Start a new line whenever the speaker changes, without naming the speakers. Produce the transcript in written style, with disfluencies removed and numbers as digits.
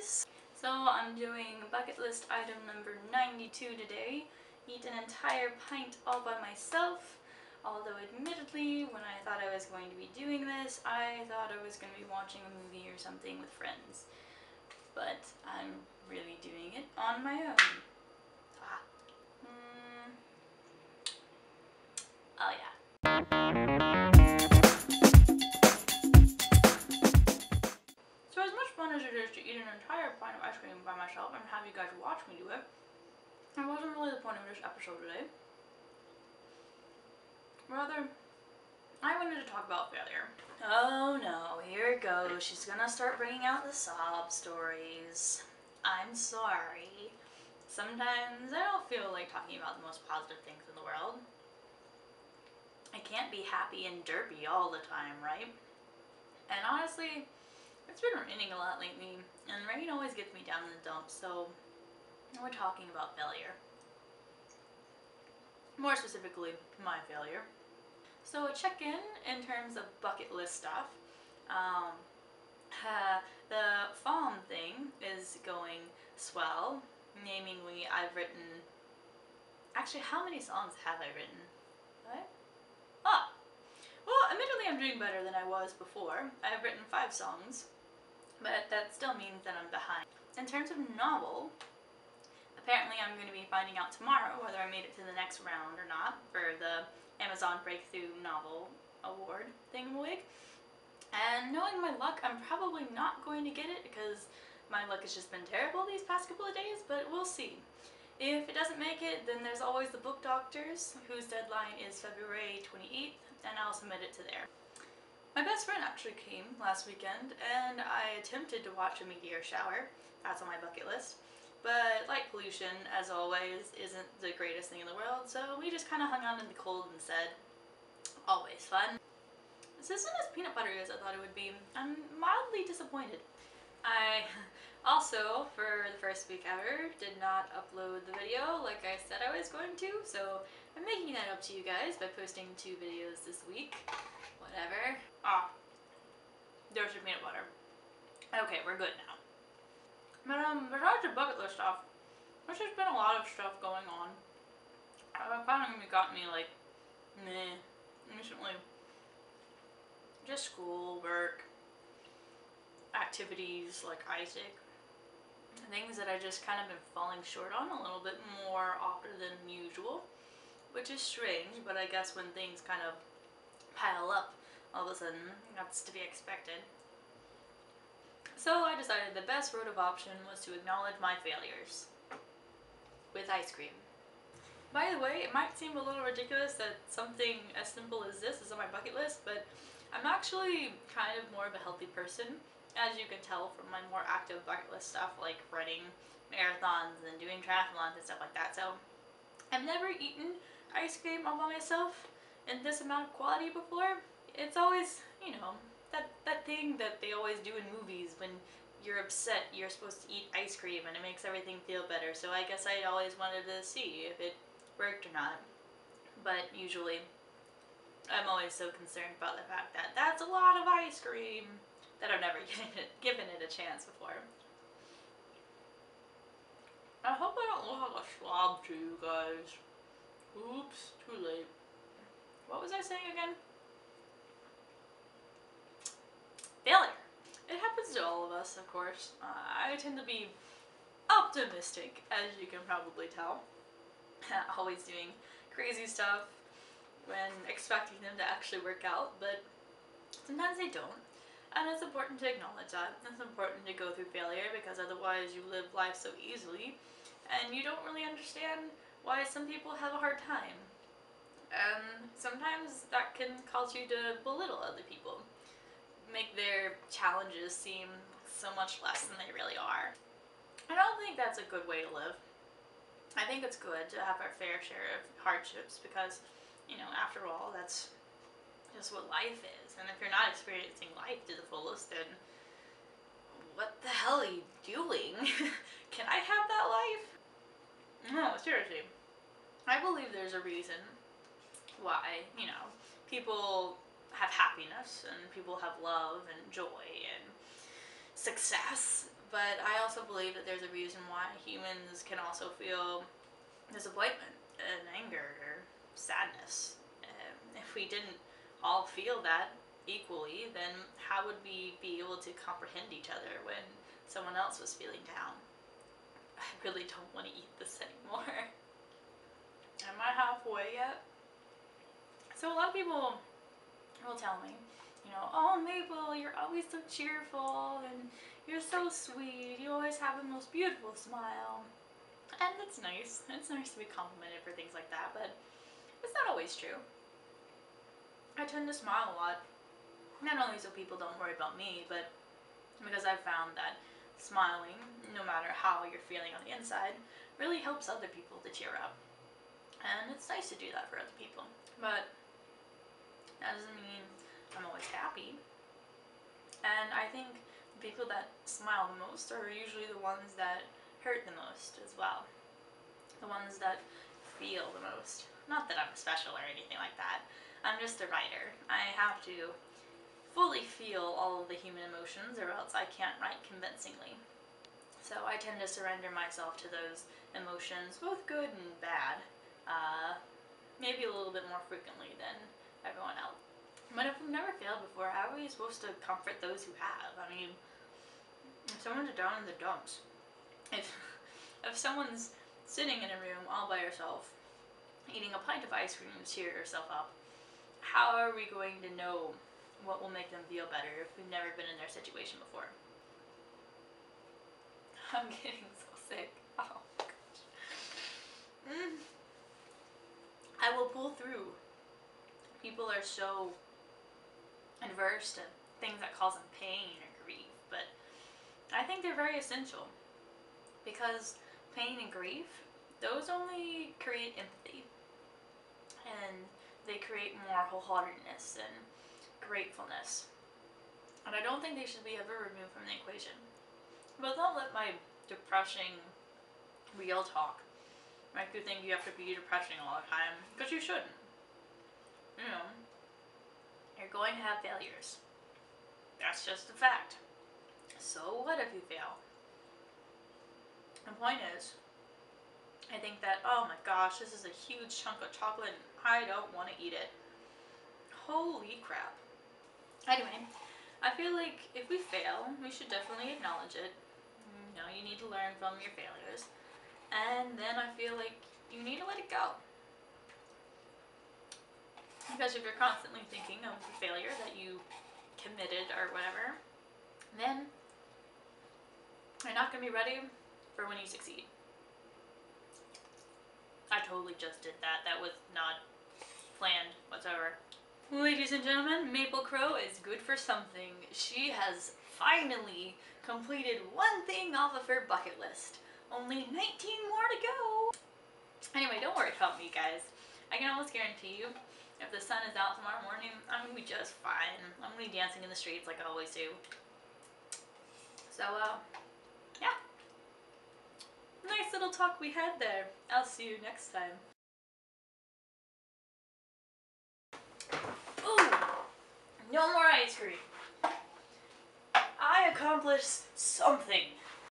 guys! So I'm doing bucket list item number 92 today. Eat an entire pint all by myself. Although admittedly, when I thought I was going to be doing this, I thought I was going to be watching a movie or something with friends. But I'm really doing it on my own. Oh yeah. So as much fun as it is to eat an entire pint of ice cream by myself and have you guys watch me do it, that wasn't really the point of this episode today. Rather, I wanted to talk about failure. Oh no, here it goes. She's gonna start bringing out the sob stories. I'm sorry. Sometimes I don't feel like talking about the most positive things in the world. I can't be happy and derpy all the time, right? And honestly, it's been raining a lot lately, and rain always gets me down in the dumps, so we're talking about failure. More specifically, my failure. So a check-in in terms of bucket list stuff. The farm thing is going swell. Namely, I've written... Actually, how many songs have I written? What? Ah! Well, admittedly I'm doing better than I was before. I've written 5 songs, but that still means that I'm behind. In terms of novel, apparently I'm going to be finding out tomorrow whether I made it to the next round or not for the Amazon Breakthrough Novel Award thingamawig. And knowing my luck, I'm probably not going to get it because my luck has just been terrible these past couple of days, but we'll see. If it doesn't make it, then there's always the Book Doctors, whose deadline is February 28th, and I'll submit it to there. My best friend actually came last weekend, and I attempted to watch a meteor shower. That's on my bucket list. But light pollution, as always, isn't the greatest thing in the world, so we just kind of hung out in the cold instead. Always fun. This isn't as peanut buttery as I thought it would be. I'm mildly disappointed. I also, for the first week ever, did not upload the video like I said I was going to, so I'm making that up to you guys by posting 2 videos this week. Whatever. Ah, there's your peanut butter. Okay, we're good now. But besides the bucket list stuff, there's just been a lot of stuff going on. Kind of got me like, meh, recently. Just school, work, activities like Isaac, things that I just kind of been falling short on a little bit more often than usual, which is strange, but I guess when things kind of pile up, all of a sudden, that's to be expected. So I decided the best road of option was to acknowledge my failures with ice cream. By the way, it might seem a little ridiculous that something as simple as this is on my bucket list, but I'm actually kind of more of a healthy person, as you can tell from my more active bucket list stuff like running marathons and doing triathlons and stuff like that. So I've never eaten ice cream all by myself in this amount of quality before. It's always, you know, that thing that they always do in movies when you're upset, you're supposed to eat ice cream and it makes everything feel better. So I guess I always wanted to see if it worked or not. But usually I'm always so concerned about the fact that that's a lot of ice cream that I've never given it a chance before. I hope I don't look like a slob to you guys. Oops, too late. What was I saying again? Failure. It happens to all of us, of course. I tend to be optimistic, as you can probably tell. Always doing crazy stuff when expecting them to actually work out, but sometimes they don't. And it's important to acknowledge that. It's important to go through failure because otherwise you live life so easily and you don't really understand why some people have a hard time. And sometimes that can cause you to belittle other people, make their challenges seem so much less than they really are. I don't think that's a good way to live. I think it's good to have our fair share of hardships because, you know, after all, that's just what life is. And if you're not experiencing life to the fullest, then what the hell are you doing? Can I have that life? No, seriously. I believe there's a reason why, you know, people have happiness and people have love and joy and success, But I also believe that there's a reason why humans can also feel disappointment and anger or sadness. If we didn't all feel that equally, then how would we be able to comprehend each other when someone else was feeling down? I really don't want to eat this anymore. Am I halfway yet? So a lot of people will tell me, you know, oh Maple, you're always so cheerful and you're so sweet. You always have the most beautiful smile. And that's nice. It's nice to be complimented for things like that, but it's not always true. I tend to smile a lot. Not only so people don't worry about me, but because I've found that smiling, no matter how you're feeling on the inside, really helps other people to cheer up. And it's nice to do that for other people. But that doesn't mean I'm always happy. And I think the people that smile the most are usually the ones that hurt the most as well. The ones that feel the most. Not that I'm special or anything like that. I'm just a writer. I have to fully feel all of the human emotions or else I can't write convincingly. So I tend to surrender myself to those emotions, both good and bad, maybe a little bit more frequently than everyone else. But if we've never failed before, how are we supposed to comfort those who have? I mean, if someone's down in the dumps, if someone's sitting in a room all by herself, eating a pint of ice cream to cheer herself up, how are we going to know what will make them feel better if we've never been in their situation before? I'm getting so sick. Oh gosh. I will pull through. People are so adverse to things that cause them pain or grief, but I think they're very essential because pain and grief, those only create empathy and they create more wholeheartedness and gratefulness. And I don't think they should be ever removed from the equation. But don't let my depressing real talk make you think you have to be depressing all the time, because you shouldn't. You know, you're going to have failures. That's just a fact. So what if you fail? The point is, I think that, oh my gosh, this is a huge chunk of chocolate and I don't want to eat it. Holy crap. Anyway, I feel like if we fail, we should definitely acknowledge it. You know, you need to learn from your failures. And then I feel like you need to let it go. Because if you're constantly thinking of the failure that you committed or whatever, then you're not going to be ready for when you succeed. I totally just did that. That was not planned whatsoever. Ladies and gentlemen, Maple Crow is good for something. She has finally completed one thing off of her bucket list. Only 19 more to go. Anyway, don't worry about me, guys. I can almost guarantee you, if the sun is out tomorrow morning, I'm going to be just fine. I'm going to be dancing in the streets like I always do. So, yeah. Nice little talk we had there. I'll see you next time. Ooh! No more ice cream. I accomplished something.